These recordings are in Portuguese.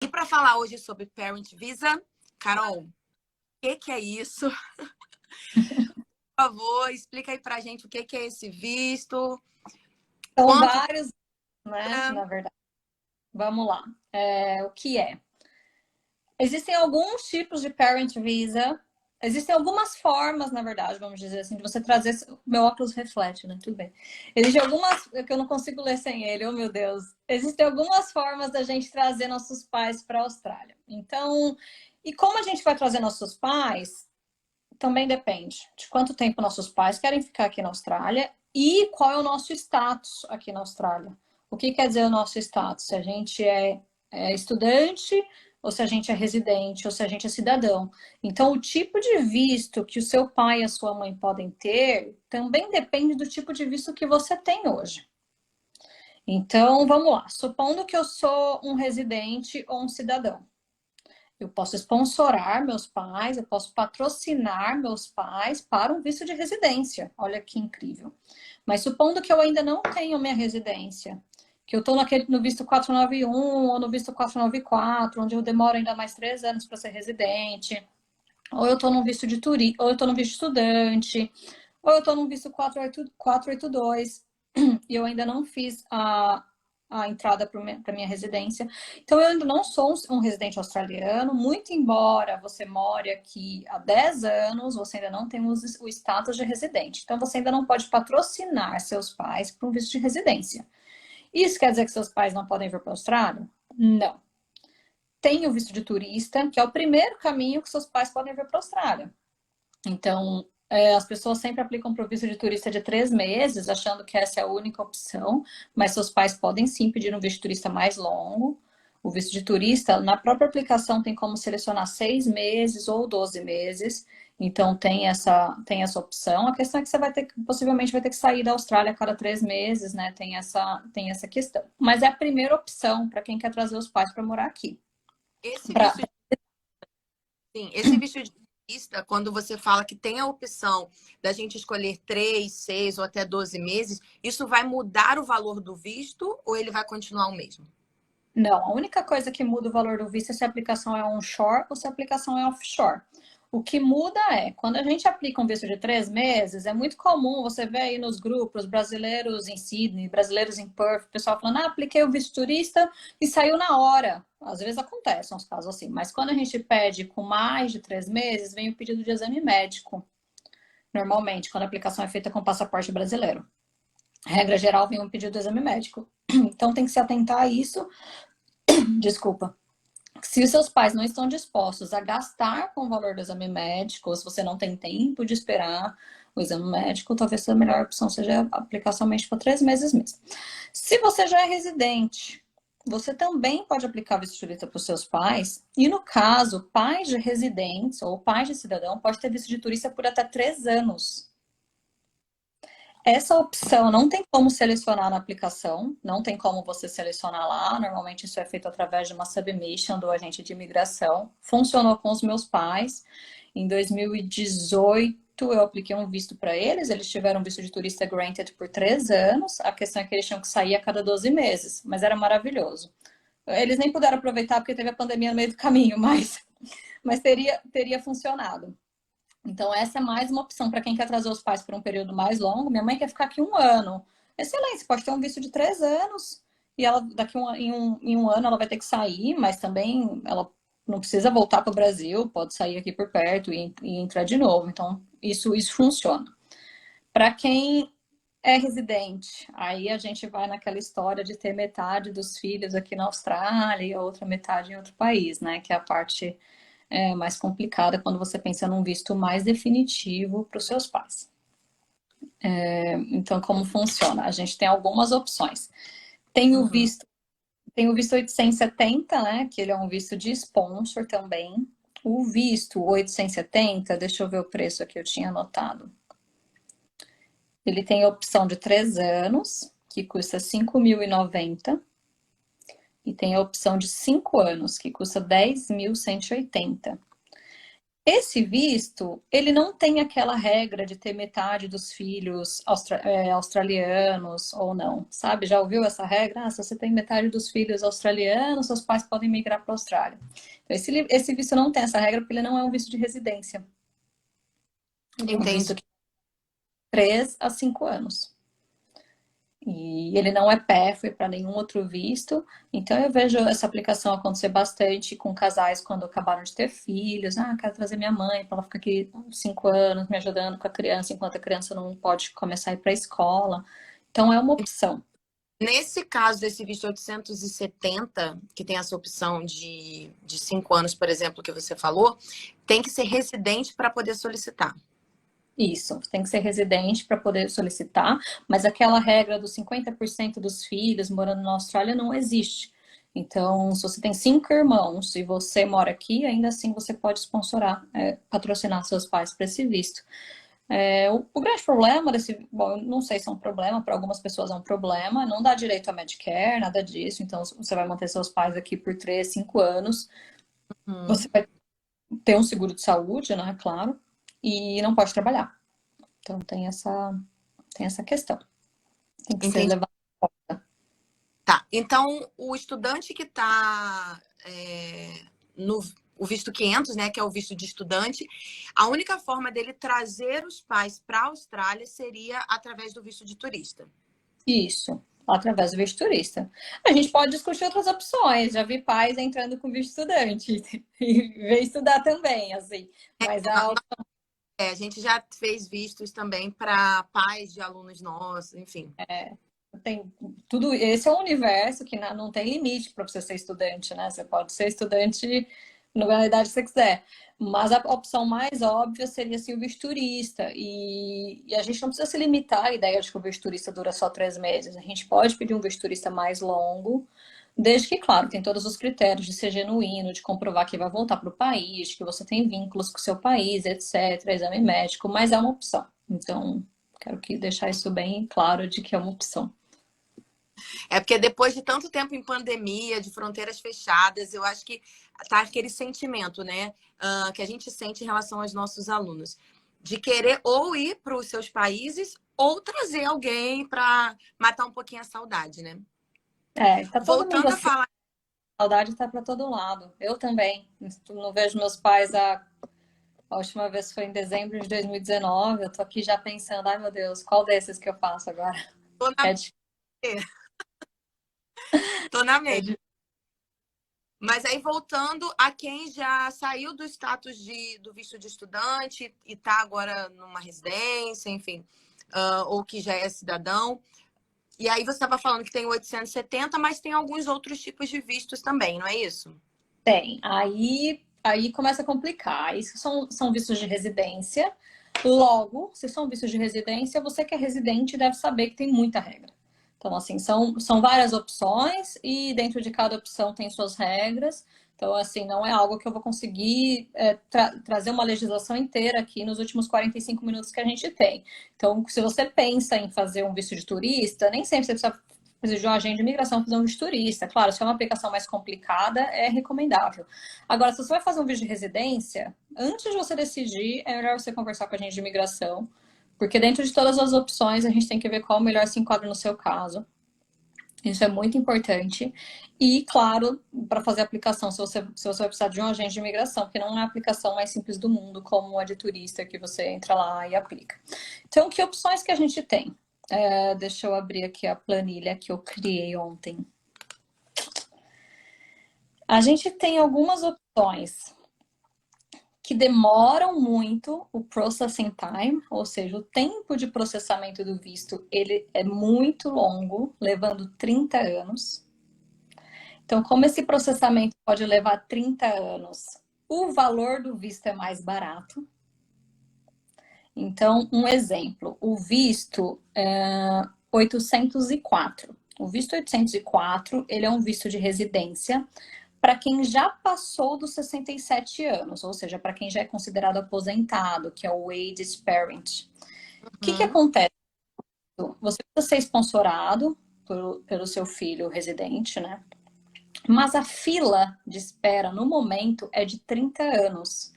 E para falar hoje sobre Parent Visa, Carol, o que é isso? Por favor, explica aí pra gente o que é esse visto, São quanto vários, né? dura. Na verdade. Vamos lá. O que é? Existem alguns tipos de Parent Visa. Existem algumas formas, na verdade, vamos dizer assim, de você trazer. Meu óculos reflete, né? Tudo bem. Existem algumas. Que eu não consigo ler sem ele, oh meu Deus. Existem algumas formas da gente trazer nossos pais para a Austrália. Então, e como a gente vai trazer nossos pais? Também depende de quanto tempo nossos pais querem ficar aqui na Austrália e qual é o nosso status aqui na Austrália. O que quer dizer o nosso status? Se a gente é estudante, ou se a gente é residente, ou se a gente é cidadão. Então, o tipo de visto que o seu pai e a sua mãe podem ter também depende do tipo de visto que você tem hoje. Então, vamos lá. Supondo que eu sou um residente ou um cidadão. Eu posso sponsorar meus pais, eu posso patrocinar meus pais para um visto de residência. Olha que incrível. Mas supondo que eu ainda não tenho minha residência, que eu estou no visto 491 ou no visto 494, onde eu demoro ainda mais 3 anos para ser residente, ou eu estou no visto de turista, ou eu estou no visto estudante, ou eu estou no visto 482 e eu ainda não fiz a entrada para minha residência. Então, eu ainda não sou um residente australiano, muito embora você more aqui há 10 anos, você ainda não tem o status de residente. Então, você ainda não pode patrocinar seus pais para um visto de residência. Isso quer dizer que seus pais não podem vir para a Austrália? Não. Tem o visto de turista, que é o primeiro caminho que seus pais podem vir para a Austrália. Então, as pessoas sempre aplicam para o visto de turista de 3 meses, achando que essa é a única opção, mas seus pais podem sim pedir um visto de turista mais longo. O visto de turista, na própria aplicação, tem como selecionar 6 meses ou 12 meses. Então, tem essa opção. A questão é que você possivelmente vai ter que sair da Austrália a cada 3 meses, né? Tem essa questão. Mas é a primeira opção para quem quer trazer os pais para morar aqui. Esse Pra... visto, sim, esse visto de turista, quando você fala que tem a opção da gente escolher 3, 6 ou até 12 meses, isso vai mudar o valor do visto ou ele vai continuar o mesmo? Não, a única coisa que muda o valor do visto é se a aplicação é onshore ou se a aplicação é offshore. O que muda é, quando a gente aplica um visto de 3 meses, é muito comum você ver aí nos grupos brasileiros em Sydney, brasileiros em Perth, o pessoal falando, apliquei o visto turista e saiu na hora. Às vezes acontecem uns casos assim, mas quando a gente pede com mais de 3 meses, vem o pedido de exame médico. Normalmente, quando a aplicação é feita com passaporte brasileiro. Regra geral, vem um pedido de exame médico. Então tem que se atentar a isso. Desculpa. Se os seus pais não estão dispostos a gastar com o valor do exame médico, ou se você não tem tempo de esperar o exame médico, talvez a melhor opção seja aplicar somente por 3 meses mesmo. Se você já é residente, você também pode aplicar visto de turista para os seus pais. E no caso, pais de residentes ou pais de cidadão pode ter visto de turista por até 3 anos. Essa opção não tem como selecionar na aplicação, não tem como você selecionar lá. Normalmente isso é feito através de uma submission do agente de imigração. Funcionou com os meus pais. Em 2018 eu apliquei um visto para eles. Eles tiveram visto de turista granted por 3 anos. A questão é que eles tinham que sair a cada 12 meses, mas era maravilhoso. Eles nem puderam aproveitar porque teve a pandemia no meio do caminho, mas teria funcionado. Então, essa é mais uma opção para quem quer trazer os pais por um período mais longo. Minha mãe quer ficar aqui 1 ano. Excelente, você pode ter um visto de 3 anos e ela em um ano ela vai ter que sair, mas também ela não precisa voltar para o Brasil, pode sair aqui por perto e entrar de novo. Então, isso funciona. Para quem é residente, aí a gente vai naquela história de ter metade dos filhos aqui na Austrália e a outra metade em outro país, né? Que é a parte mais complicada quando você pensa num visto mais definitivo para os seus pais. Então, como funciona? A gente tem algumas opções. Tem o Uhum. visto, tem o visto 870, né? Que ele é um visto de sponsor também. O visto 870, deixa eu ver o preço aqui, eu tinha anotado. Ele tem a opção de 3 anos, que custa 5.090. E tem a opção de 5 anos, que custa 10.180. Esse visto, ele não tem aquela regra de ter metade dos filhos australianos ou não, sabe? Já ouviu essa regra? Ah, se você tem metade dos filhos australianos, seus pais podem migrar para a Austrália. Então, esse visto não tem essa regra porque ele não é um visto de residência. Ele é um visto Entendi. de 3 a 5 anos. E ele não é pérfuro para nenhum outro visto. Então eu vejo essa aplicação acontecer bastante com casais quando acabaram de ter filhos. Ah, quero trazer minha mãe para ela ficar aqui 5 anos me ajudando com a criança, enquanto a criança não pode começar a ir para a escola. Então é uma opção. Nesse caso desse visto 870, que tem essa opção de 5 anos, por exemplo, que você falou, tem que ser residente para poder solicitar. Isso, tem que ser residente para poder solicitar, mas aquela regra dos 50% dos filhos morando na Austrália não existe. Então, se você tem 5 irmãos e você mora aqui, ainda assim você pode sponsorar, patrocinar seus pais para esse visto. O grande problema desse, bom, eu não sei se é um problema, para algumas pessoas é um problema, não dá direito a Medicare, nada disso, então você vai manter seus pais aqui por 3, 5 anos, você vai ter um seguro de saúde, né, claro, e não pode trabalhar. Então tem essa questão. Tem que ser Entendi. levado. Tá. Então, o estudante que está no o visto 500, né, que é o visto de estudante, a única forma dele trazer os pais para a Austrália seria através do visto de turista. Isso, através do visto turista. A gente pode discutir outras opções. Já vi pais entrando com visto estudante e veio estudar também, assim. Mas A gente já fez vistos também para pais de alunos nossos, enfim. tem tudo. Esse é um universo que não tem limite para você ser estudante, né? Você pode ser estudante na idade que você quiser. Mas a opção mais óbvia seria assim, o visto turista. E a gente não precisa se limitar à ideia de que o visto turista dura só 3 meses. A gente pode pedir um visto turista mais longo, desde que, claro, tem todos os critérios de ser genuíno, de comprovar que vai voltar para o país, que você tem vínculos com o seu país, etc., exame médico, mas é uma opção. Então, quero deixar isso bem claro de que é uma opção. É porque depois de tanto tempo em pandemia, de fronteiras fechadas, eu acho que tá aquele sentimento, né, que a gente sente em relação aos nossos alunos, de querer ou ir para os seus países ou trazer alguém para matar um pouquinho a saudade, né? Tá todo mundo Voltando a assim, falar, a saudade tá para todo lado. Eu também. Não vejo meus pais a última vez foi em dezembro de 2019. Eu tô aqui já pensando, ai meu Deus, qual desses que eu faço agora? tô na, É difícil. tô na É mente. difícil. Mas aí voltando a quem já saiu do status do visto de estudante e está agora numa residência, enfim, ou que já é cidadão. E aí você estava falando que tem o 870, mas tem alguns outros tipos de vistos também, não é isso? Tem. Aí começa a complicar. Isso são vistos de residência. Logo, se são vistos de residência, você que é residente deve saber que tem muita regra. Então, assim, são várias opções e dentro de cada opção tem suas regras. Então, assim, não é algo que eu vou conseguir trazer uma legislação inteira aqui nos últimos 45 minutos que a gente tem. Então, se você pensa em fazer um visto de turista, nem sempre você precisa de um agente de imigração fazer um visto de turista. Claro, se é uma aplicação mais complicada, é recomendável. Agora, se você vai fazer um visto de residência, antes de você decidir, é melhor você conversar com a agente de imigração, porque dentro de todas as opções, a gente tem que ver qual melhor se enquadra no seu caso. Isso é muito importante. E, claro, para fazer a aplicação, se você vai precisar de um agente de imigração, porque não é a aplicação mais simples do mundo, como a de turista, que você entra lá e aplica. Então, que opções que a gente tem? Deixa eu abrir aqui a planilha que eu criei ontem. A gente tem algumas opções que demoram muito o processing time, ou seja, o tempo de processamento do visto, ele é muito longo, levando 30 anos. Então, como esse processamento pode levar 30 anos, o valor do visto é mais barato. Então, um exemplo, o visto 804. O visto 804, ele é um visto de residência para quem já passou dos 67 anos, ou seja, para quem já é considerado aposentado, que é o aged parent. O que acontece? Você precisa ser sponsorado pelo seu filho residente, né? Mas a fila de espera no momento é de 30 anos.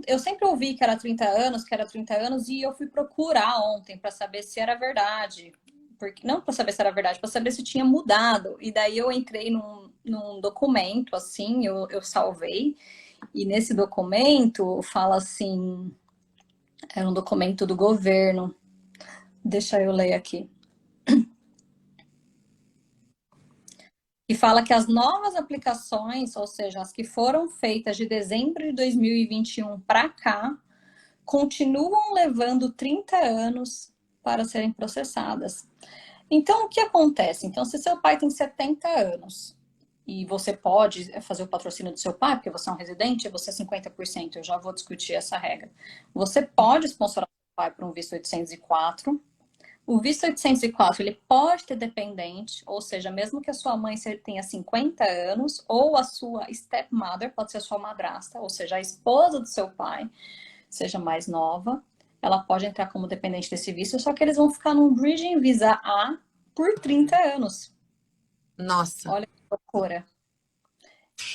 Eu sempre ouvi que era 30 anos, que era 30 anos, e eu fui procurar ontem para saber se era verdade. Porque, não para saber se era verdade, para saber se tinha mudado. E daí eu entrei num documento, assim, eu salvei. E nesse documento fala assim, era um documento do governo. Deixa eu ler aqui. E fala que as novas aplicações, ou seja, as que foram feitas de dezembro de 2021 para cá, continuam levando 30 anos para serem processadas. Então, o que acontece? Então, se seu pai tem 70 anos e você pode fazer o patrocínio do seu pai, porque você é um residente, você é 50%, eu já vou discutir essa regra. Você pode sponsorar seu pai para um visto 804. O visto 804, ele pode ter dependente, ou seja, mesmo que a sua mãe tenha 50 anos, ou a sua stepmother, pode ser a sua madrasta, ou seja, a esposa do seu pai, seja mais nova, ela pode entrar como dependente desse visto, só que eles vão ficar num Bridging Visa A por 30 anos. Nossa. Olha que loucura.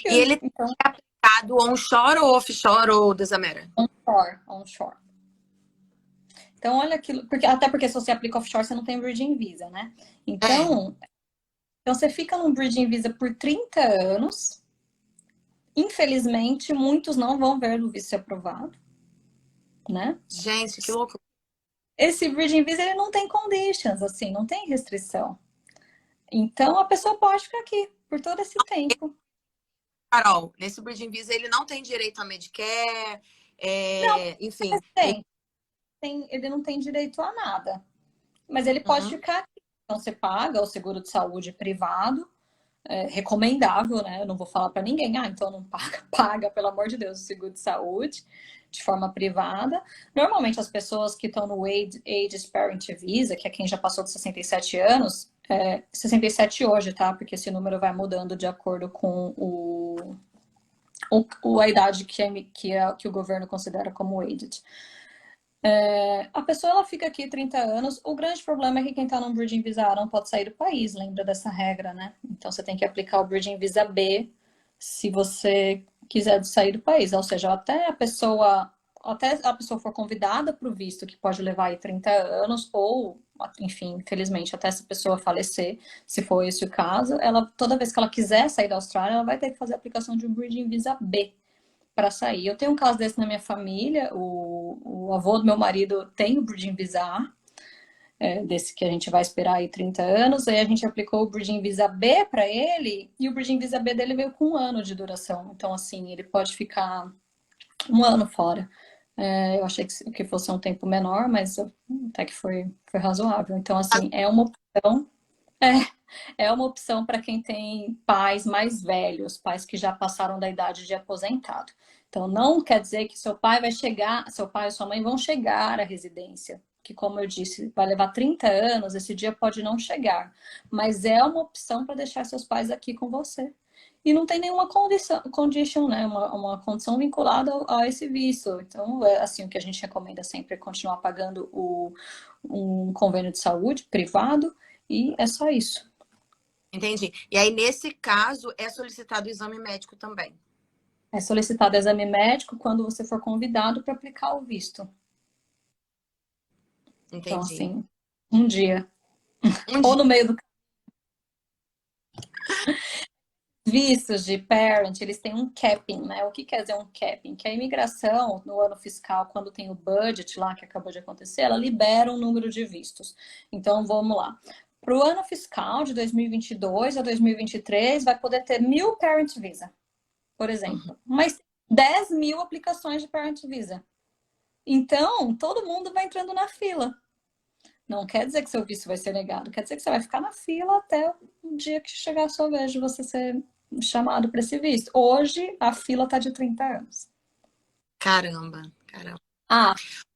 E ele Então, é aplicado onshore ou offshore ou desamera? onshore. Então, olha aquilo, até porque se você aplica offshore, você não tem Bridging Visa, né? Então você fica num Bridging Visa por 30 anos. Infelizmente, muitos não vão ver o visto ser aprovado, né? Gente, que louco. Esse Bridging Visa, ele não tem conditions, assim, não tem restrição. Então, a pessoa pode ficar aqui por todo esse tempo. Carol, nesse Bridging Visa ele não tem direito a Medicare, Não, enfim. ele não tem direito a nada. Mas ele pode Uhum. ficar aqui. Então, você paga o seguro de saúde privado, recomendável, né? Eu não vou falar para ninguém, então não paga, paga, pelo amor de Deus, o seguro de saúde de forma privada. Normalmente as pessoas que estão no Age Parent Visa, que é quem já passou de 67 anos, 67 hoje, tá? Porque esse número vai mudando de acordo com a idade que o governo considera como aged. A pessoa ela fica aqui 30 anos. O grande problema é que quem está no Bridging Visa A não pode sair do país, lembra dessa regra, né? Então você tem que aplicar o Bridging Visa B se você quiser sair do país. Ou seja, até a pessoa for convidada para o visto, que pode levar aí 30 anos, ou, enfim, infelizmente, até essa pessoa falecer, se for esse o caso, toda vez que ela quiser sair da Austrália, ela vai ter que fazer a aplicação de um Bridging Visa B para sair. Eu tenho um caso desse na minha família, o avô do meu marido tem o Bridging Visa A, desse que a gente vai esperar aí 30 anos, aí a gente aplicou o Bridging Visa B para ele, e o Bridging Visa B dele veio com 1 ano de duração, então assim, ele pode ficar 1 ano fora. Eu achei que fosse um tempo menor, mas até que foi razoável. Então, assim, é uma opção para quem tem pais mais velhos, pais que já passaram da idade de aposentado. Então, não quer dizer que seu pai e sua mãe vão chegar à residência, que, como eu disse, vai levar 30 anos, esse dia pode não chegar. Mas é uma opção para deixar seus pais aqui com você. E não tem nenhuma condition, né? Uma condição vinculada a esse visto. Então, assim, o que a gente recomenda sempre é continuar pagando um convênio de saúde privado, e é só isso. Entendi. E aí, nesse caso, é solicitado o exame médico também. É solicitado exame médico quando você for convidado para aplicar o visto. Então, Entendi. assim, um dia. Um Ou dia. no meio do vistos de parent, eles têm um capping, né? O que quer dizer um capping? Que a imigração, no ano fiscal, quando tem o budget lá que acabou de acontecer, ela libera um número de vistos. Então, vamos lá. Para o ano fiscal de 2022 a 2023, vai poder ter 1.000 parent visa, por exemplo. Mas 10.000 aplicações de parent visa. Então, todo mundo vai entrando na fila. Não quer dizer que seu visto vai ser negado, quer dizer que você vai ficar na fila até o dia que chegar a sua vez de você ser chamado para esse visto. Hoje, a fila está de 30 anos. Caramba, caramba.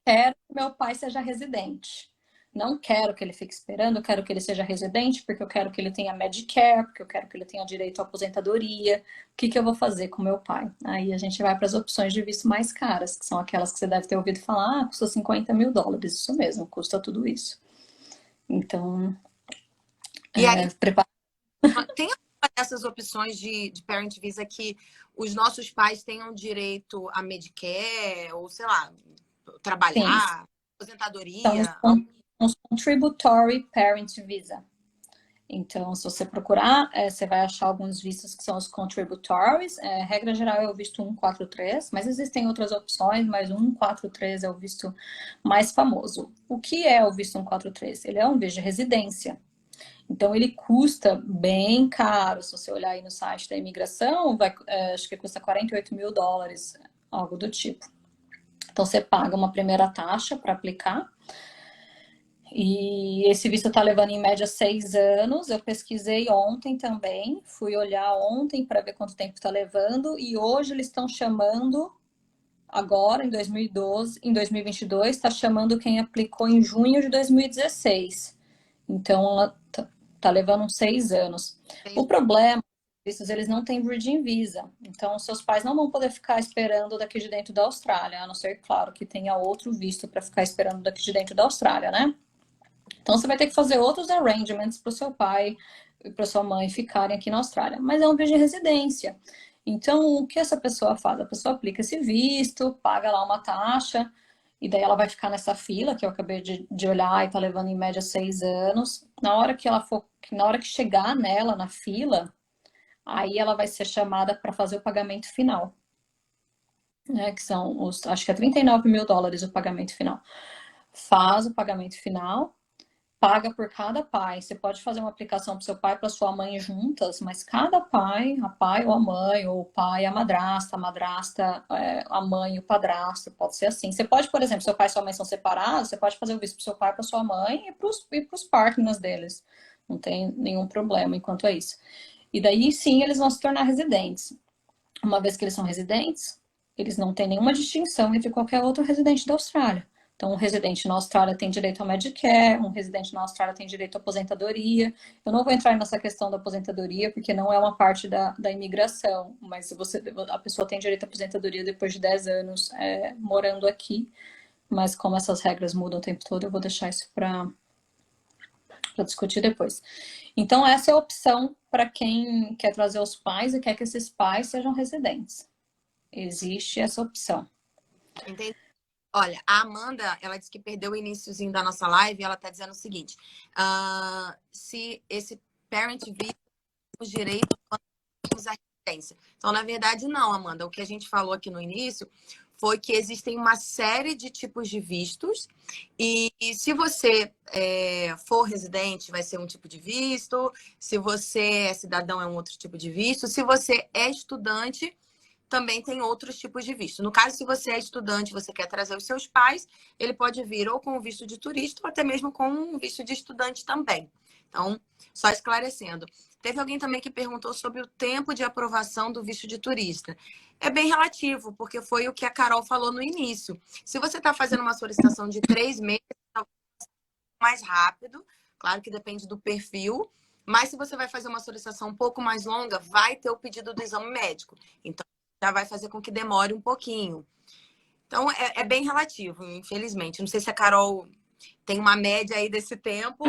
Quero que meu pai seja residente. Não quero que ele fique esperando, eu quero que ele seja residente, porque eu quero que ele tenha Medicare, porque eu quero que ele tenha direito à aposentadoria. O que eu vou fazer com meu pai? Aí a gente vai para as opções de visto mais caras, que são aquelas que você deve ter ouvido falar, custa $50 mil. Isso mesmo, custa tudo isso. Então, E aí, prepara. tem dessas opções de Parent Visa que os nossos pais tenham direito a Medicare, ou sei lá, Sim, trabalhar, são aposentadoria? os Contributory Parent Visa. Então, se você procurar, você vai achar alguns vistos que são os contributories. Regra geral é o visto 143, mas existem outras opções, mas o 143 é o visto mais famoso. O que é o visto 143? Ele é um visto de residência. Então, ele custa bem caro. Se você olhar aí no site da imigração, acho que custa US$ 48.000, algo do tipo. Então, você paga uma primeira taxa para aplicar. E esse visto está levando em média 6 anos. Eu pesquisei ontem também, fui olhar ontem para ver quanto tempo está levando. E hoje eles estão chamando, agora em 2012, em 2022, está chamando quem aplicou em junho de 2016. Então, tá levando uns 6 anos. O problema, vistos, eles não têm Bridging Visa. Então, seus pais não vão poder ficar esperando daqui de dentro da Austrália, a não ser, claro, que tenha outro visto para ficar esperando daqui de dentro da Austrália, né? Então, você vai ter que fazer outros arrangements para o seu pai e para sua mãe ficarem aqui na Austrália. Mas é um visto de residência. Então, o que essa pessoa faz? A pessoa aplica esse visto, paga lá uma taxa, e daí ela vai ficar nessa fila, que eu acabei de olhar, e tá levando em média 6 anos. Na hora que chegar nela, na fila, aí ela vai ser chamada para fazer o pagamento final. Né, que são acho que é US$ 39.000 o pagamento final. Faz o pagamento final, paga por cada pai. Você pode fazer uma aplicação para o seu pai e para sua mãe juntas, mas cada pai, a pai ou a mãe, ou o pai, a madrasta, a mãe e o padrasto, pode ser assim. Você pode, por exemplo, seu pai e sua mãe são separados, você pode fazer o visto para o seu pai, para sua mãe e para os partners deles. Não tem nenhum problema enquanto é isso. E daí sim eles vão se tornar residentes. Uma vez que eles são residentes, eles não têm nenhuma distinção entre qualquer outro residente da Austrália. Então, um residente na Austrália tem direito ao Medicare, um residente na Austrália tem direito à aposentadoria. Eu não vou entrar nessa questão da aposentadoria, porque não é uma parte da imigração, mas a pessoa tem direito à aposentadoria depois de 10 anos morando aqui. Mas como essas regras mudam o tempo todo, eu vou deixar isso para discutir depois. Então, essa é a opção para quem quer trazer os pais e quer que esses pais sejam residentes. Existe essa opção. Entendi. Olha, a Amanda, ela disse que perdeu o iniciozinho da nossa live e ela está dizendo o seguinte: se esse Parent Visa temos direito quando temos a residência. Então, na verdade, não, Amanda. O que a gente falou aqui no início foi que existem uma série de tipos de vistos e se você for residente, vai ser um tipo de visto. Se você é cidadão, é um outro tipo de visto. Se você é estudante, também tem outros tipos de visto. No caso, se você é estudante, você quer trazer os seus pais, ele pode vir ou com o visto de turista ou até mesmo com um visto de estudante também. Então, só esclarecendo. Teve alguém também que perguntou sobre o tempo de aprovação do visto de turista. É bem relativo, porque foi o que a Carol falou no início. Se você está fazendo uma solicitação de 3 meses, é mais rápido, claro que depende do perfil, mas se você vai fazer uma solicitação um pouco mais longa, vai ter o pedido do exame médico. Então, já vai fazer com que demore um pouquinho. Então, é bem relativo, infelizmente. Não sei se a Carol tem uma média aí desse tempo.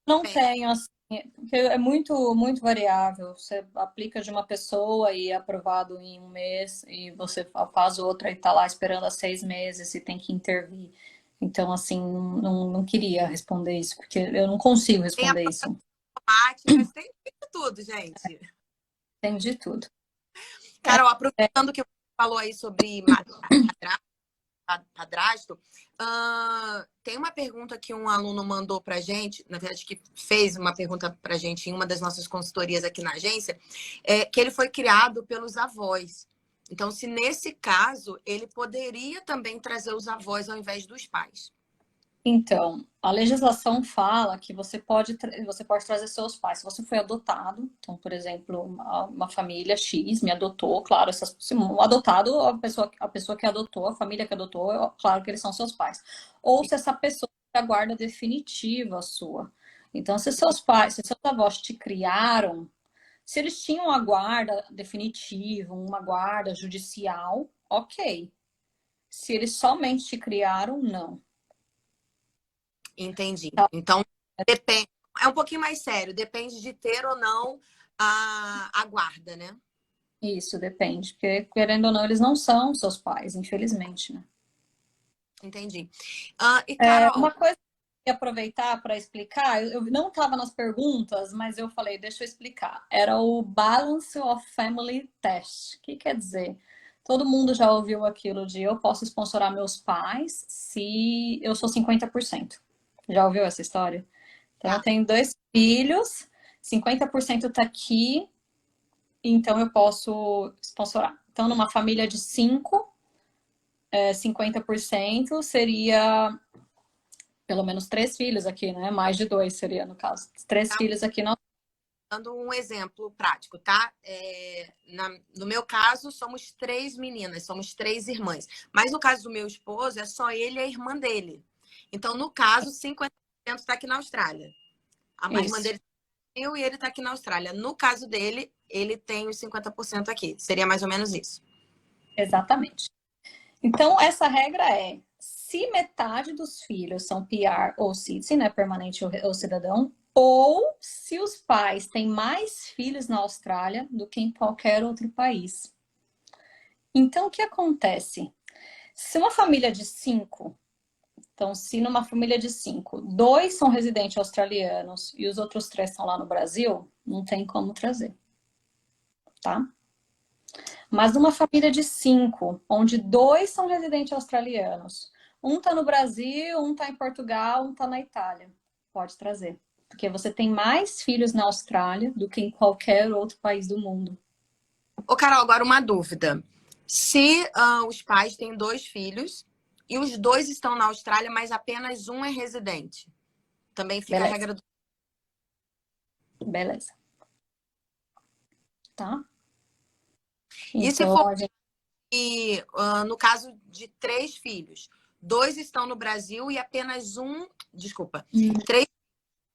Não tenho, assim, porque é muito, muito variável. Você aplica de uma pessoa e é aprovado em um mês, e você faz outra e está lá esperando há 6 meses e tem que intervir. Então, assim, não queria responder isso, porque eu não consigo Tem a responder isso. práticas, tem de tudo, gente. Tem de tudo. Carol, aproveitando que você falou aí sobre padrasto, tem uma pergunta que um aluno mandou pra gente, na verdade, que fez uma pergunta pra gente em uma das nossas consultorias aqui na agência, que ele foi criado pelos avós. Então, se nesse caso, ele poderia também trazer os avós ao invés dos pais. Então, a legislação fala que você pode trazer seus pais. Se você foi adotado, então, por exemplo, uma família X me adotou, claro, um adotado, a pessoa que adotou, a família que adotou, claro que eles são seus pais. Ou se essa pessoa é a guarda definitiva sua. Então, se seus pais, se seus avós te criaram, se eles tinham a guarda definitiva, uma guarda judicial, ok. Se eles somente te criaram, não. Entendi. Então, depende. É um pouquinho mais sério. Depende de ter ou não a guarda, né? Isso, depende. Porque, querendo ou não, eles não são seus pais, infelizmente, né? Entendi. E, Carol, Uma coisa que eu ia aproveitar para explicar, eu não estava nas perguntas, mas eu falei, deixa eu explicar. Era o Balance of Family Test. O que quer dizer? Todo mundo já ouviu aquilo de eu posso sponsorar meus pais se eu sou 50%. Já ouviu essa história? Então, eu tá. tenho 2 filhos, 50% está aqui, então eu posso sponsorar. Então, numa família de 5, 50% seria pelo menos 3 filhos aqui, né? Mais de 2 seria, no caso. 3 filhos aqui não. Dando um exemplo prático, tá? No meu caso, somos 3 meninas, somos 3 irmãs. Mas no caso do meu esposo, é só ele e a irmã dele. Então, no caso, 50% está aqui na Austrália. A irmã Isso, dele tá e ele está aqui na Austrália. No caso dele, ele tem os 50% aqui. Seria mais ou menos isso. exatamente. Então, essa regra é: se metade dos filhos são PR ou citizen, né, permanente ou cidadão, ou se os pais têm mais filhos na Austrália do que em qualquer outro país. Então, o que acontece? Se uma família de 5, então, se numa família de 5, 2 são residentes australianos e os outros 3 estão lá no Brasil, não tem como trazer, tá? Mas numa família de 5, onde 2 são residentes australianos, um está no Brasil, um está em Portugal, um está na Itália, pode trazer. Porque você tem mais filhos na Austrália do que em qualquer outro país do mundo. Ô, Carol, agora uma dúvida. Se os pais têm 2 filhos e os 2 estão na Austrália, mas apenas um é residente, também fica a Beleza, regra do. beleza. Tá? E se Então, for, a gente... no caso de 3 filhos, 2 estão no Brasil e apenas um. Desculpa. 3,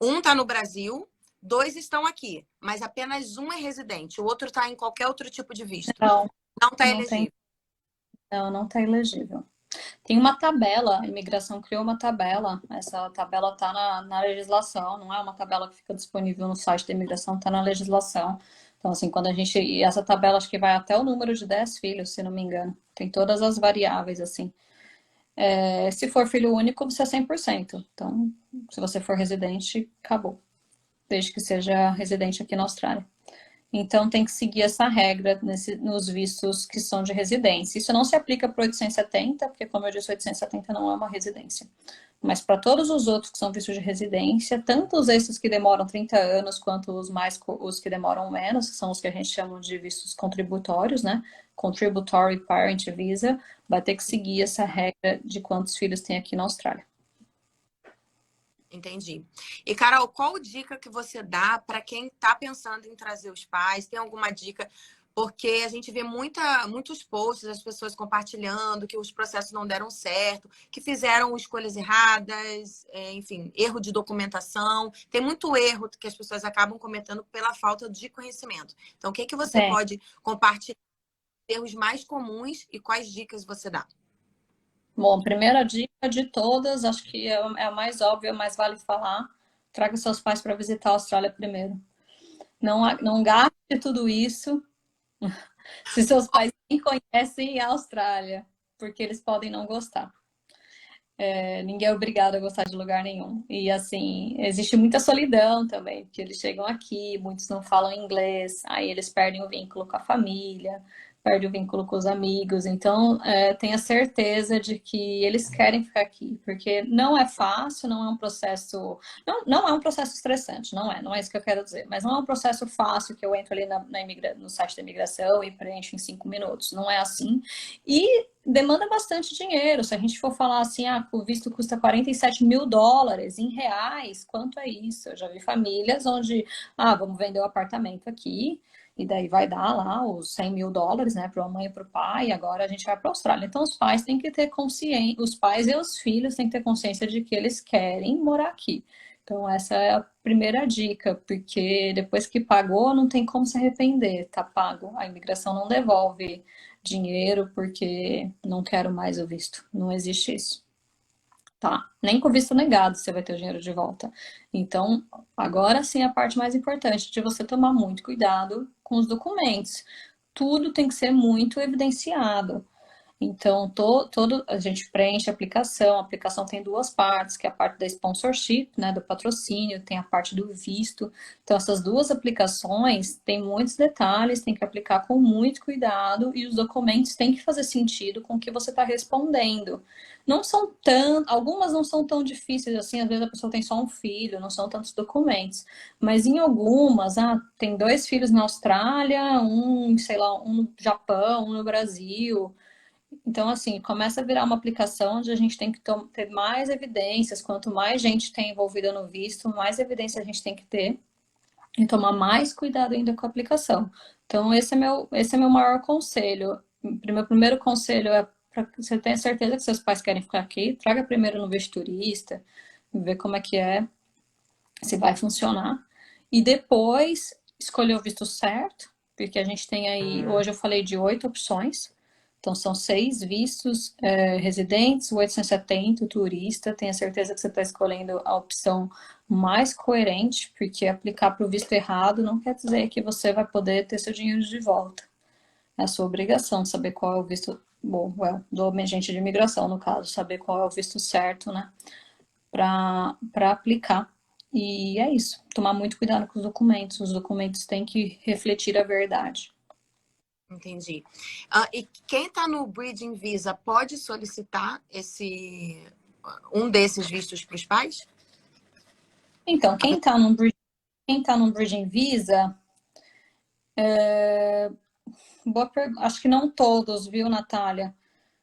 um está no Brasil, 2 estão aqui, mas apenas um é residente, o outro está em qualquer outro tipo de visto. Não, Não está não tem, elegível. não está elegível. Tem uma tabela, a imigração criou uma tabela, essa tabela está na legislação, não é uma tabela que fica disponível no site da imigração, está na legislação. Então, assim, quando a gente. E essa tabela acho que vai até o número de 10 filhos, se não me engano. Tem todas as variáveis, assim. Se for filho único, você é 100%. Então, se você for residente, acabou. Desde que seja residente aqui na Austrália. Então, tem que seguir essa regra nos vistos que são de residência. Isso não se aplica para o 870, porque, como eu disse, 870 não é uma residência. Mas para todos os outros que são vistos de residência, tanto esses que demoram 30 anos, quanto os que demoram menos, que são os que a gente chama de vistos contributórios, né? Contributory Parent Visa, vai ter que seguir essa regra de quantos filhos tem aqui na Austrália. Entendi. E, Carol, qual dica que você dá para quem está pensando em trazer os pais? Tem alguma dica? Porque a gente vê muitos posts, as pessoas compartilhando que os processos não deram certo, que fizeram escolhas erradas, enfim, erro de documentação. Tem muito erro que as pessoas acabam cometendo pela falta de conhecimento. Então, o que você É. pode compartilhar erros mais comuns e quais dicas você dá? Bom, primeira dica de todas, acho que é a mais óbvia, mas vale falar. Traga seus pais para visitar a Austrália primeiro. Não gaste tudo isso se seus pais nem conhecem a Austrália, porque eles podem não gostar. Ninguém é obrigado a gostar de lugar nenhum. E assim, existe muita solidão também, porque eles chegam aqui, muitos não falam inglês, aí eles perdem o vínculo com a família, perdem o vínculo com os amigos. Então, tenha certeza de que eles querem ficar aqui, porque não é fácil, não é um processo. Não é um processo estressante, não é isso que eu quero dizer, mas não é um processo fácil que eu entro ali no site da imigração e preencho em 5 minutos. Não é assim. E demanda bastante dinheiro. Se a gente for falar assim, o visto custa 47 mil dólares em reais, quanto é isso? Eu já vi famílias onde, vamos vender o apartamento aqui, e daí vai dar lá os 100 mil dólares, né, para a mãe e para o pai, e agora a gente vai para a Austrália. Então, os pais têm que ter consciência, os pais e os filhos têm que ter consciência de que eles querem morar aqui. Então, essa é a primeira dica, porque depois que pagou, não tem como se arrepender, tá pago. A imigração não devolve dinheiro porque não quero mais o visto. Não existe isso. tá? Nem com visto negado você vai ter o dinheiro de volta. Então, agora sim a parte mais importante de você tomar muito cuidado com os documentos. Tudo tem que ser muito evidenciado. Então, todo a gente preenche a aplicação tem duas partes, que é a parte da sponsorship, né, do patrocínio, tem a parte do visto. Então, essas duas aplicações têm muitos detalhes, tem que aplicar com muito cuidado e os documentos têm que fazer sentido com o que você está respondendo. Não são tão, algumas não são tão difíceis assim, às vezes a pessoa tem só um filho, não são tantos documentos. Mas em algumas, tem dois filhos na Austrália, um, sei lá, um no Japão, um no Brasil. Então, assim, começa a virar uma aplicação onde a gente tem que ter mais evidências. Quanto mais gente tem envolvida no visto, mais evidência a gente tem que ter e tomar mais cuidado ainda com a aplicação. Então, esse é meu maior conselho. Meu primeiro conselho é para que você tenha certeza que seus pais querem ficar aqui, traga primeiro no visto turista, ver como é, se vai funcionar. E depois, escolher o visto certo, porque a gente tem aí, hoje eu falei de 8 opções. Então, são 6 vistos residentes, o 870, o turista. Tenha certeza que você está escolhendo a opção mais coerente, porque aplicar para o visto errado não quer dizer que você vai poder ter seu dinheiro de volta. É a sua obrigação saber qual é o visto, do agente de imigração, no caso, saber qual é o visto certo, né, para aplicar. E é isso, tomar muito cuidado com os documentos têm que refletir a verdade. Entendi. E quem está no Bridging Visa pode solicitar um desses vistos para os pais? Então, quem está num Bridging Visa, acho que não todos, viu, Natália?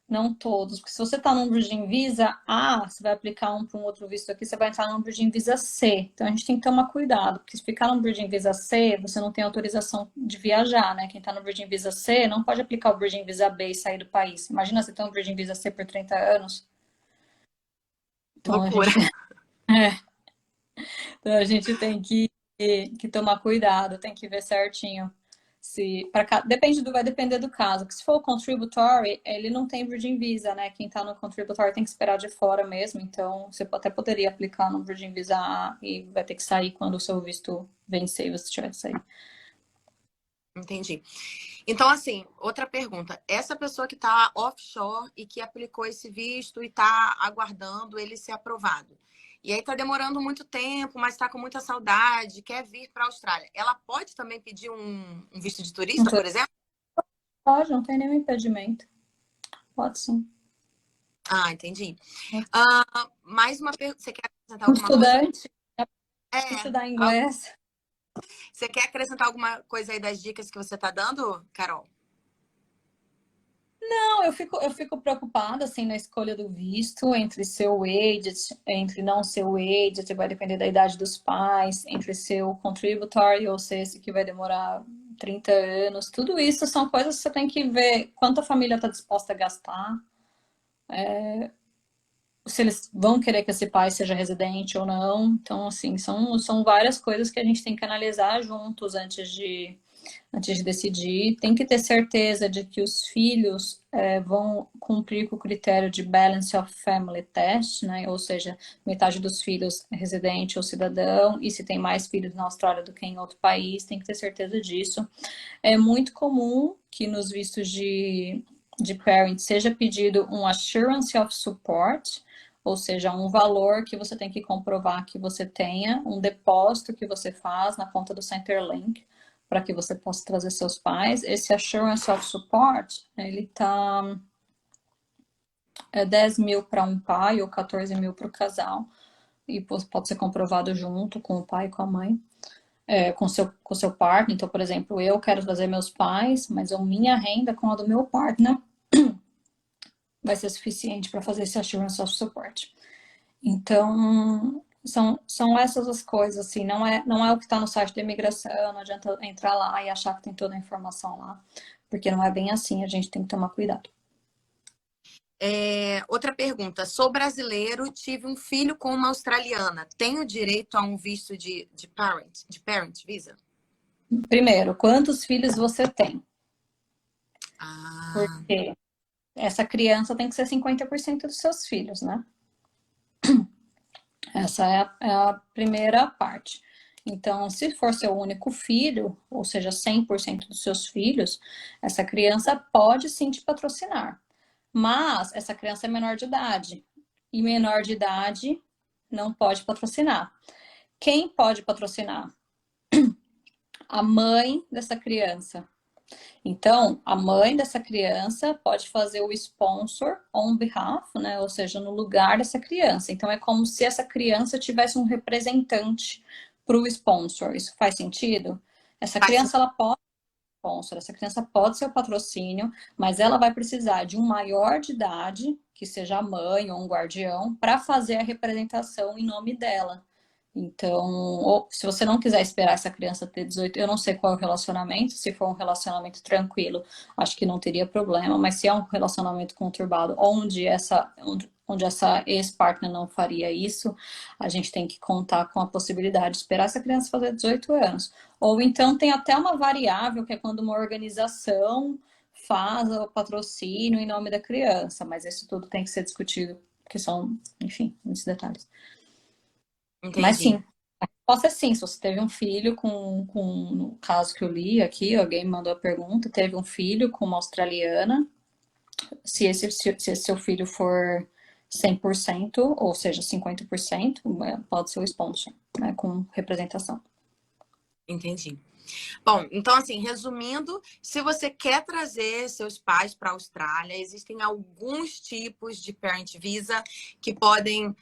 Não todos, porque se você está num Bridging Visa A, você vai aplicar para um outro visto aqui, você vai entrar num Bridging Visa C. Então a gente tem que tomar cuidado, porque se ficar num Bridging Visa C, você não tem autorização de viajar, né? Quem está no Bridging Visa C não pode aplicar o Bridging Visa B e sair do país. Imagina você ter um Bridging Visa C por 30 anos. Então a Loucura. gente, então, a gente tem que tomar cuidado, tem que ver certinho. Vai depender do caso. Que se for o contributory, ele não tem Virgin Visa, né? Quem tá no contributory tem que esperar de fora mesmo. Então, você até poderia aplicar no Virgin Visa A e vai ter que sair quando o seu visto vencer e você tiver que sair. Entendi. Então, assim, outra pergunta. Essa pessoa que está offshore e que aplicou esse visto e está aguardando ele ser aprovado. E aí está demorando muito tempo, mas está com muita saudade, quer vir para a Austrália. Ela pode também pedir um visto de turista, Então, por exemplo? pode, não tem nenhum impedimento. Pode sim. Ah, entendi. Mais uma pergunta. Você quer acrescentar Um alguma coisa? estudante estudar inglês. Você quer acrescentar alguma coisa aí das dicas que você está dando, Carol? Não, eu fico preocupada assim na escolha do visto entre ser o aged, entre não ser o aged, vai depender da idade dos pais, entre ser o contributory ou ser esse que vai demorar 30 anos. Tudo isso são coisas que você tem que ver quanto a família está disposta a gastar, se eles vão querer que esse pai seja residente ou não. Então, assim, são várias coisas que a gente tem que analisar juntos antes de decidir. Tem que ter certeza de que os filhos vão cumprir com o critério de Balance of Family Test, né? Ou seja, metade dos filhos é residente ou cidadão, e se tem mais filhos na Austrália do que em outro país, tem que ter certeza disso. É muito comum que nos vistos de parent seja pedido um Assurance of Support, ou seja, um valor que você tem que comprovar que você tenha, um depósito que você faz na conta do Centrelink, para que você possa trazer seus pais. Esse Assurance of Support, ele tá 10 mil para um pai ou 14 mil para o casal, e pode ser comprovado junto com o pai e com a mãe. Com seu partner. Então, por exemplo, eu quero trazer meus pais, mas a minha renda com a do meu partner vai ser suficiente para fazer esse Assurance of Support. Então, são essas as coisas, assim, não é o que está no site da imigração, não adianta entrar lá e achar que tem toda a informação lá, porque não é bem assim, a gente tem que tomar cuidado. Outra pergunta. Sou brasileiro, tive um filho com uma australiana. Tenho direito a um visto de parent visa? Primeiro, quantos filhos você tem? Ah, Porque essa criança tem que ser 50% dos seus filhos, né? Essa é a primeira parte. Então, se for seu único filho, ou seja, 100% dos seus filhos, essa criança pode sim te patrocinar. Mas essa criança é menor de idade. E menor de idade não pode patrocinar. Quem pode patrocinar? A mãe dessa criança. Então, a mãe dessa criança pode fazer o sponsor on behalf, né? Ou seja, no lugar dessa criança. Então, é como se essa criança tivesse um representante para o sponsor. Isso faz sentido? Essa Faz criança, ela pode ser sponsor, essa criança pode ser o patrocínio, mas ela vai precisar de um maior de idade, que seja a mãe ou um guardião, para fazer a representação em nome dela. Então, se você não quiser esperar essa criança ter 18, eu não sei qual é o relacionamento, se for um relacionamento tranquilo, acho que não teria problema, mas se é um relacionamento conturbado, onde essa ex-partner não faria isso, a gente tem que contar com a possibilidade de esperar essa criança fazer 18 anos. Ou então tem até uma variável, que é quando uma organização faz o patrocínio em nome da criança, mas isso tudo tem que ser discutido, porque são, enfim, muitos detalhes. Mas Entendi. sim, a resposta é sim. Se você teve um filho no caso que eu li aqui, alguém me mandou a pergunta, teve um filho com uma australiana, se esse seu filho for 100%, ou seja, 50%, pode ser o sponsor, né, com representação. Entendi. Bom, então assim, resumindo, se você quer trazer seus pais para a Austrália, existem alguns tipos de Parent Visa que podem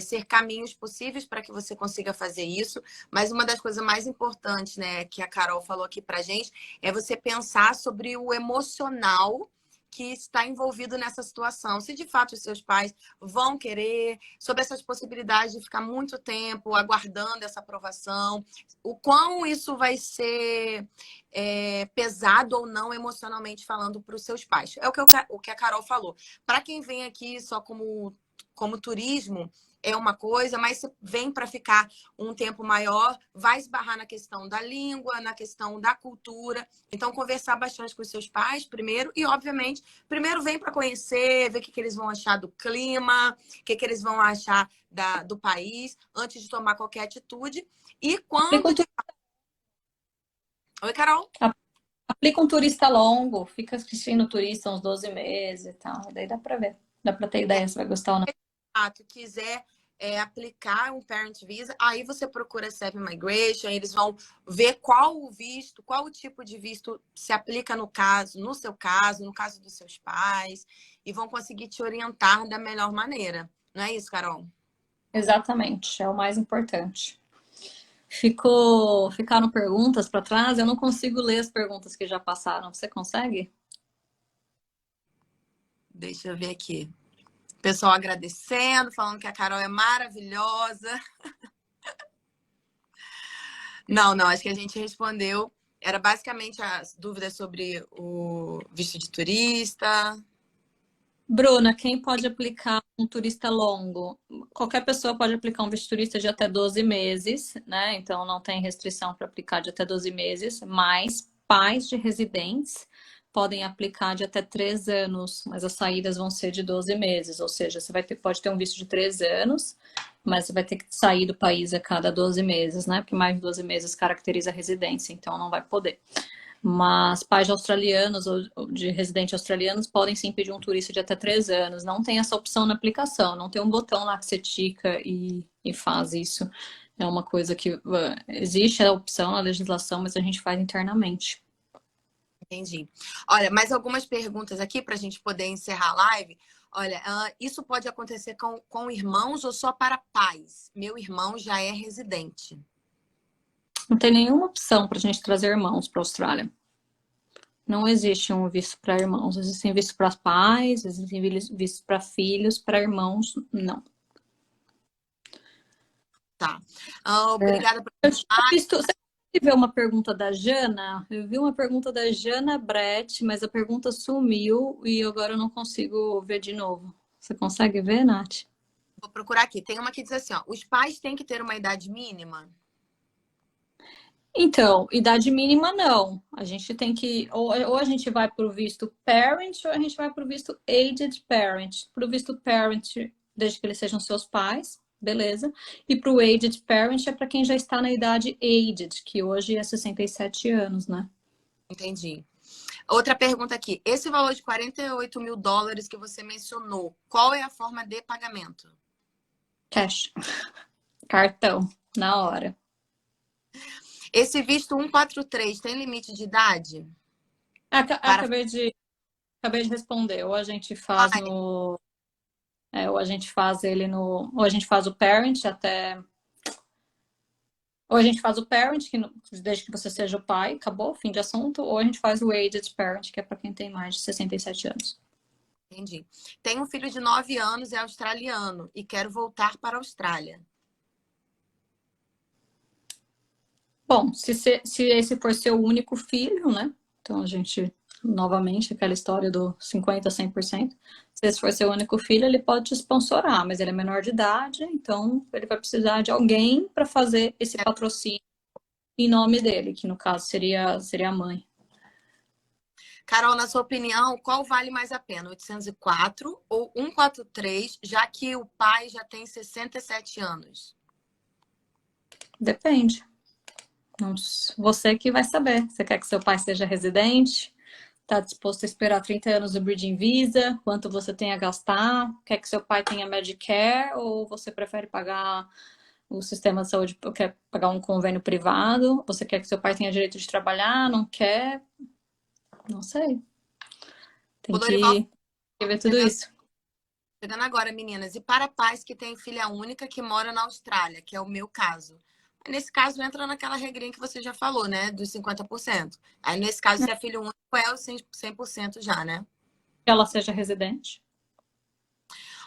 ser caminhos possíveis para que você consiga fazer isso. Mas uma das coisas mais importantes, né, que a Carol falou aqui para gente, é você pensar sobre o emocional que está envolvido nessa situação. Se de fato os seus pais vão querer, sobre essas possibilidades de ficar muito tempo aguardando essa aprovação, o quão isso vai ser pesado ou não emocionalmente falando para os seus pais. É o que a Carol falou. Para quem vem aqui só como turismo, é uma coisa, mas se vem para ficar um tempo maior, vai esbarrar na questão da língua, na questão da cultura. Então, conversar bastante com os seus pais primeiro e, obviamente, primeiro vem para conhecer, ver o que eles vão achar do clima, o que eles vão achar do país, antes de tomar qualquer atitude. E quando... Oi, Carol? Aplica um turista longo, fica assistindo o turista uns 12 meses e tal. Daí dá pra ver. Dá pra ter ideia se vai gostar ou não. Tu quiser aplicar um Parent Visa, aí você procura Save Migration, eles vão ver qual o visto, qual o tipo de visto se aplica no seu caso, no caso dos seus pais, e vão conseguir te orientar da melhor maneira. Não é isso, Carol? Exatamente, é o mais importante. Ficaram perguntas para trás? Eu não consigo ler as perguntas que já passaram. Você consegue? Deixa eu ver aqui. Pessoal agradecendo, falando que a Carol é maravilhosa. Não, acho que a gente respondeu. Era basicamente as dúvidas sobre o visto de turista. Bruna, quem pode aplicar um turista longo? Qualquer pessoa pode aplicar um visto turista de até 12 meses, né? Então não tem restrição para aplicar de até 12 meses, mas pais de residentes podem aplicar de até 3 anos, mas as saídas vão ser de 12 meses, ou seja, você pode ter um visto de 3 anos, mas você vai ter que sair do país a cada 12 meses, né? Porque mais de 12 meses caracteriza a residência, então não vai poder. Mas pais australianos ou de residentes australianos podem sim pedir um turista de até 3 anos. Não tem essa opção na aplicação, não tem um botão lá que você tica e faz isso. É uma coisa que existe a opção, a legislação, mas a gente faz internamente. Entendi. Olha, mais algumas perguntas aqui para a gente poder encerrar a live. Olha, isso pode acontecer com irmãos ou só para pais? Meu irmão já é residente. Não tem nenhuma opção para a gente trazer irmãos para a Austrália. Não existe um visto para irmãos. Existem vistos para pais, existem vistos para filhos, para irmãos, não. Tá. Obrigada por... Você viu uma pergunta da Jana? Eu vi uma pergunta da Jana Brett, mas a pergunta sumiu e agora eu não consigo ver de novo. Você consegue ver, Nath? Vou procurar aqui. Tem uma que diz assim, ó, os pais têm que ter uma idade mínima? Então, idade mínima não. A gente tem que... Ou a gente vai para o visto parent ou a gente vai para o visto aged parent. Para o visto parent, desde que eles sejam seus pais. beleza. E para o aged parent é para quem já está na idade aged, que hoje é 67 anos, né? Entendi. Outra pergunta aqui. Esse valor de 48 mil dólares que você mencionou, qual é a forma de pagamento? Cash. Cartão, na hora. Esse visto 143 tem limite de idade? Para... Acabei de responder. Ou a gente faz no... ou a gente faz ele no... Ou a gente faz o parent até... Ou a gente faz o parent, desde que você seja o pai, acabou, fim de assunto. Ou a gente faz o aged parent, que é para quem tem mais de 67 anos. Entendi. Tenho um filho de 9 anos, é australiano, e quero voltar para a Austrália. Bom, se esse for seu único filho, né? Então a gente, novamente, aquela história do 50% a 100%. Se esse for seu único filho, ele pode te sponsorar, mas ele é menor de idade, então ele vai precisar de alguém para fazer esse patrocínio em nome dele, que no caso seria a mãe. Carol, na sua opinião, qual vale mais a pena? 804 ou 143, já que o pai já tem 67 anos? Depende. Você que vai saber. Você quer que seu pai seja residente? Está disposto a esperar 30 anos do Bridging Visa? Quanto você tem a gastar? Quer que seu pai tenha Medicare? Ou você prefere pagar o sistema de saúde, quer pagar um convênio privado? Você quer que seu pai tenha direito de trabalhar? Não quer? Não sei. Tem O Dorival, que ver tudo isso. chegando agora, meninas. E para pais que têm filha única que mora na Austrália, que é o meu caso. Nesse caso, entra naquela regrinha que você já falou, né? Dos 50%. Aí, nesse caso, se é filho único, é o 100% já, né? Que ela seja residente.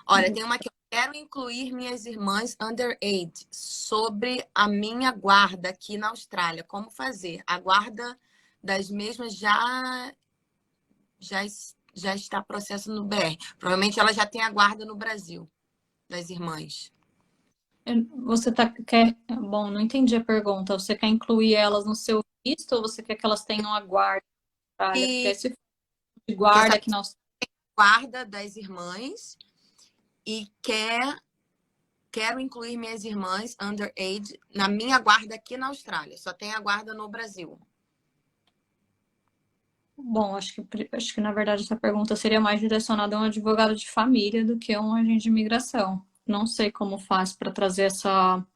Olha, tem uma que eu quero incluir minhas irmãs underage sobre a minha guarda aqui na Austrália. Como fazer? A guarda das mesmas já está processo no BR. Provavelmente ela já tem a guarda no Brasil, das irmãs. Você quer... Bom, não entendi a pergunta. Você quer incluir elas no seu visto ou você quer que elas tenham a guarda na Austrália? Porque E esse de guarda aqui na Austrália. Guarda das irmãs e quero incluir minhas irmãs underage na minha guarda aqui na Austrália. Só tem a guarda no Brasil. Bom, acho que na verdade essa pergunta seria mais direcionada a um advogado de família do que a um agente de imigração. Não sei como faz para trazer essa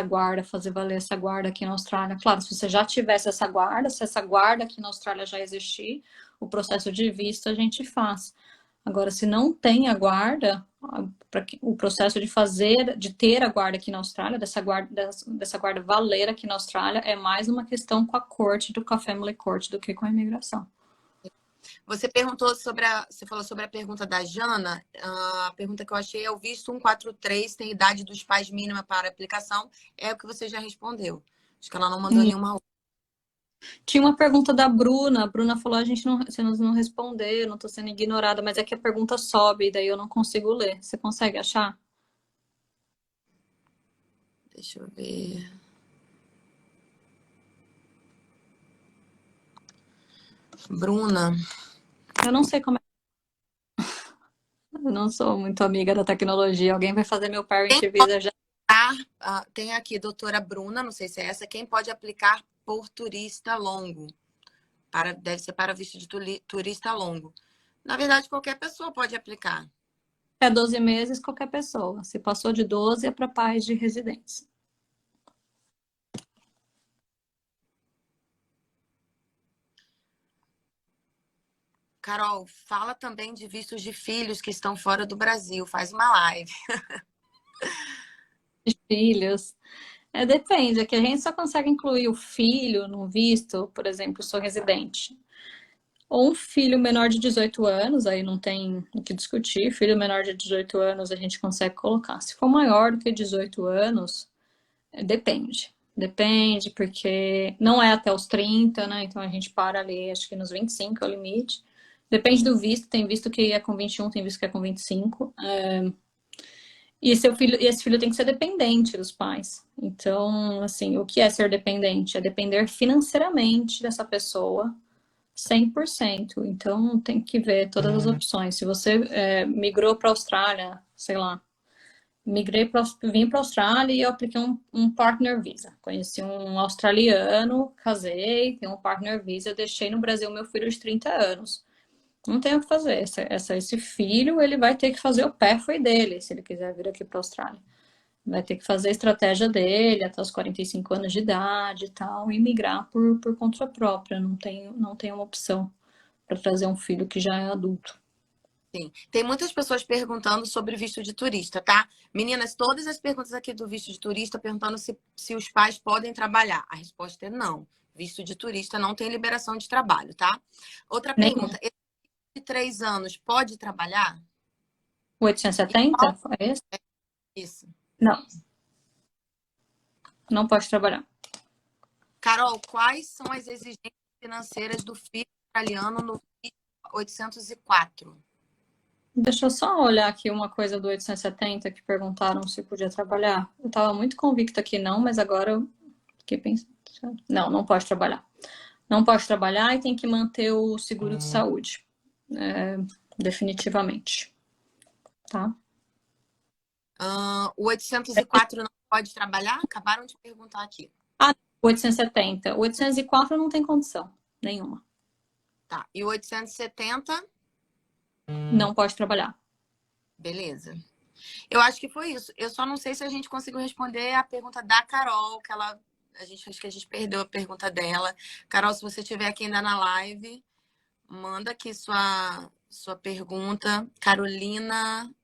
guarda, fazer valer essa guarda aqui na Austrália. Claro, se você já tivesse essa guarda, se essa guarda aqui na Austrália já existir, o processo de visto a gente faz. Agora, se não tem a guarda, o processo de ter a guarda aqui na Austrália, dessa guarda valer aqui na Austrália, é mais uma questão com a corte, com a Family Court, do que com a imigração. Você você falou sobre a pergunta da Jana. A pergunta que eu achei é: o visto 143 tem idade dos pais mínima para aplicação? É o que você já respondeu. Acho que ela não mandou nenhuma outra. Tinha uma pergunta da Bruna. A Bruna falou: você não respondeu, eu não estou sendo ignorada, mas é que a pergunta sobe, e daí eu não consigo ler. Você consegue achar? Deixa eu ver. Bruna. Eu não sei como é. Eu não sou muito amiga da tecnologia. Alguém vai fazer meu Parent Visa já? Tem aqui, doutora Bruna, não sei se é essa. Quem pode aplicar por turista longo? Deve ser para visto de turista longo. Na verdade, qualquer pessoa pode aplicar. É 12 meses, qualquer pessoa. Se passou de 12, é para pais de residentes. Carol, fala também de vistos de filhos que estão fora do Brasil. Faz uma live. De filhos. Depende, é que a gente só consegue incluir o filho no visto, por exemplo, sou residente. Ou um filho menor de 18 anos, aí não tem o que discutir. Filho menor de 18 anos a gente consegue colocar. Se for maior do que 18 anos, depende. Depende, porque não é até os 30, né? Então a gente para ali, acho que nos 25 é o limite. Depende do visto, tem visto que é com 21, tem visto que é com 25. E esse filho tem que ser dependente dos pais. Então, assim, o que é ser dependente? É depender financeiramente dessa pessoa 100%. Então, tem que ver todas as opções. Se você migrou para a Austrália, sei lá, Vim para a Austrália e eu apliquei um partner visa. Conheci um australiano, casei, tenho um partner visa, deixei no Brasil meu filho de 30 anos. Não tem o que fazer. Esse filho, ele vai ter que fazer o pathway dele, se ele quiser vir aqui para a Austrália. Vai ter que fazer a estratégia dele até os 45 anos de idade e tal, e migrar por conta própria. Não tem uma opção para trazer um filho que já é adulto. Sim. Tem muitas pessoas perguntando sobre visto de turista, tá? Meninas, todas as perguntas aqui do visto de turista perguntando se os pais podem trabalhar. A resposta é não. Visto de turista não tem liberação de trabalho, tá? Outra Nenhum. pergunta. Esse de 3 anos pode trabalhar? O 870? Foi esse? Isso. Não. Não pode trabalhar. Carol, quais são as exigências financeiras do filho australiano no visto 804? Deixa eu só olhar aqui uma coisa do 870 que perguntaram se podia trabalhar. Eu estava muito convicta que não, mas agora eu fiquei pensando. Não, não pode trabalhar. Não pode trabalhar e tem que manter o seguro de saúde. Definitivamente. Tá? O 804 não pode trabalhar? Acabaram de perguntar aqui. Ah, 870. O 804 não tem condição nenhuma. Tá. E o 870? Não pode trabalhar. Beleza. Eu acho que foi isso. Eu só não sei se a gente conseguiu responder a pergunta da Carol, que acho que a gente perdeu a pergunta dela. Carol, se você estiver aqui ainda na live, manda aqui sua pergunta. Carolina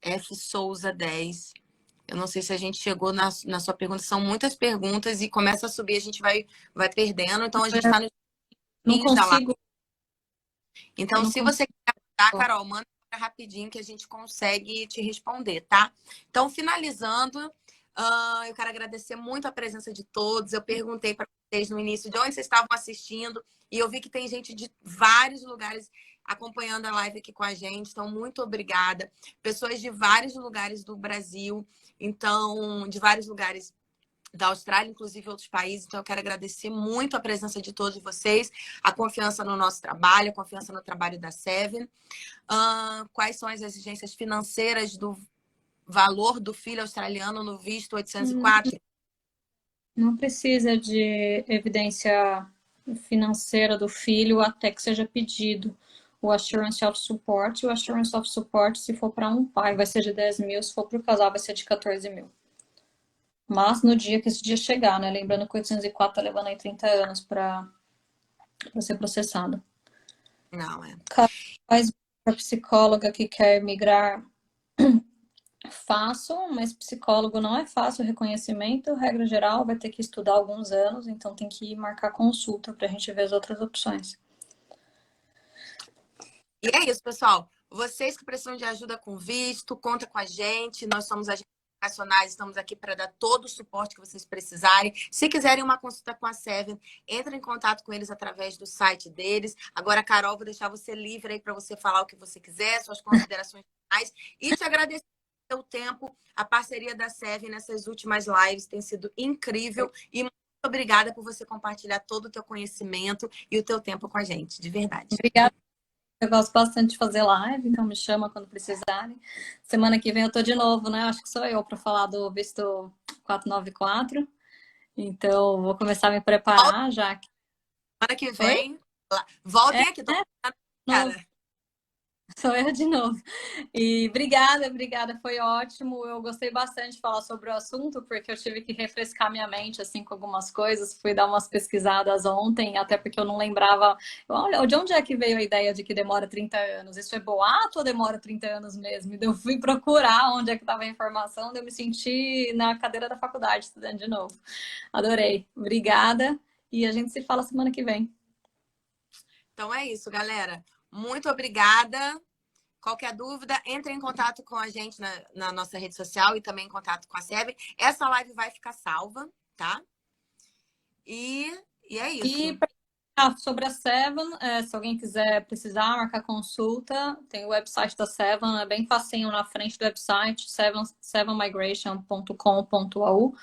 F. Souza 10. Eu não sei se a gente chegou na sua pergunta. São muitas perguntas e começa a subir, a gente vai perdendo. Então, a gente está no Não da live. consigo. Então, se você quiser mudar, Carol, manda rapidinho que a gente consegue te responder, tá? Então, finalizando, eu quero agradecer muito a presença de todos. Eu perguntei para vocês no início de onde vocês estavam assistindo e eu vi que tem gente de vários lugares acompanhando a live aqui com a gente. Então, muito obrigada. Pessoas de vários lugares do Brasil, então, de vários lugares da Austrália, inclusive outros países. Então, eu quero agradecer muito a presença de todos vocês, a confiança no nosso trabalho, a confiança no trabalho da Seven. Quais são as exigências financeiras do valor do filho australiano no visto 804? Não precisa de evidência financeira do filho até que seja pedido o Assurance of Support. O Assurance of Support, se for para um pai, vai ser de 10 mil, se for para o casal, vai ser de 14 mil. Mas no dia que esse dia chegar, né? Lembrando que o 804 tá levando aí 30 anos para ser processado. Não, é. Mas para psicóloga que quer migrar, faço, mas psicólogo não é fácil o reconhecimento. Regra geral, vai ter que estudar alguns anos, então tem que marcar consulta para a gente ver as outras opções. E é isso, pessoal. Vocês que precisam de ajuda com visto, conta com a gente. Nós somos agentes nacionais, estamos aqui para dar todo o suporte que vocês precisarem. Se quiserem uma consulta com a Seven, entre em contato com eles através do site deles. Agora, Carol, vou deixar você livre aí para você falar o que você quiser, suas considerações finais. E te agradecer pelo tempo, a parceria da Seven nessas últimas lives tem sido incrível. E muito obrigada por você compartilhar todo o teu conhecimento e o teu tempo com a gente, de verdade. Obrigada. Eu gosto bastante de fazer live, então me chama quando precisarem. Semana que vem eu tô de novo, né? Acho que sou eu para falar do visto 494. Então, vou começar a me preparar já. Semana que vem, voltem aqui. Tô cara. Sou eu de novo. E obrigada, foi ótimo. Eu gostei bastante de falar sobre o assunto, porque eu tive que refrescar minha mente, assim, com algumas coisas. Fui dar umas pesquisadas ontem, até porque eu não lembrava. Olha, de onde é que veio a ideia de que demora 30 anos? Isso é boato ou demora 30 anos mesmo? E eu fui procurar onde é que estava a informação, eu me senti na cadeira da faculdade estudando de novo. Adorei. Obrigada. E a gente se fala semana que vem. Então é isso, galera. Muito obrigada. Qualquer dúvida, entre em contato com a gente na nossa rede social e também em contato com a Seven. Essa live vai ficar salva, tá? E é isso. E sobre a Seven, se alguém quiser precisar marcar consulta, tem o website da Seven, é bem facinho na frente do website, sevenmigration.com.au.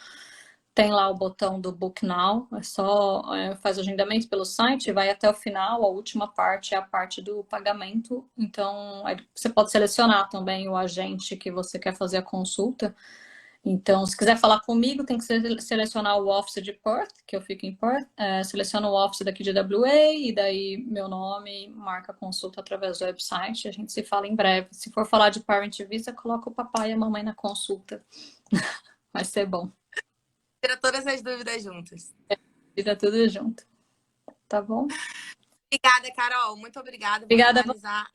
tem lá o botão do Book Now, é só faz o agendamento pelo site, vai até o final, a última parte é a parte do pagamento. Então, aí você pode selecionar também o agente que você quer fazer a consulta. Então, se quiser falar comigo, tem que selecionar o office de Perth, que eu fico em Perth, seleciona o office daqui de WA, e daí meu nome, marca a consulta através do website, a gente se fala em breve. Se for falar de Parent Visa, coloca o papai e a mamãe na consulta. Vai ser bom. Tira todas as dúvidas juntas. Fica tudo junto. Tá bom? Obrigada, Carol. Muito obrigada. Vou Obrigada a finalizar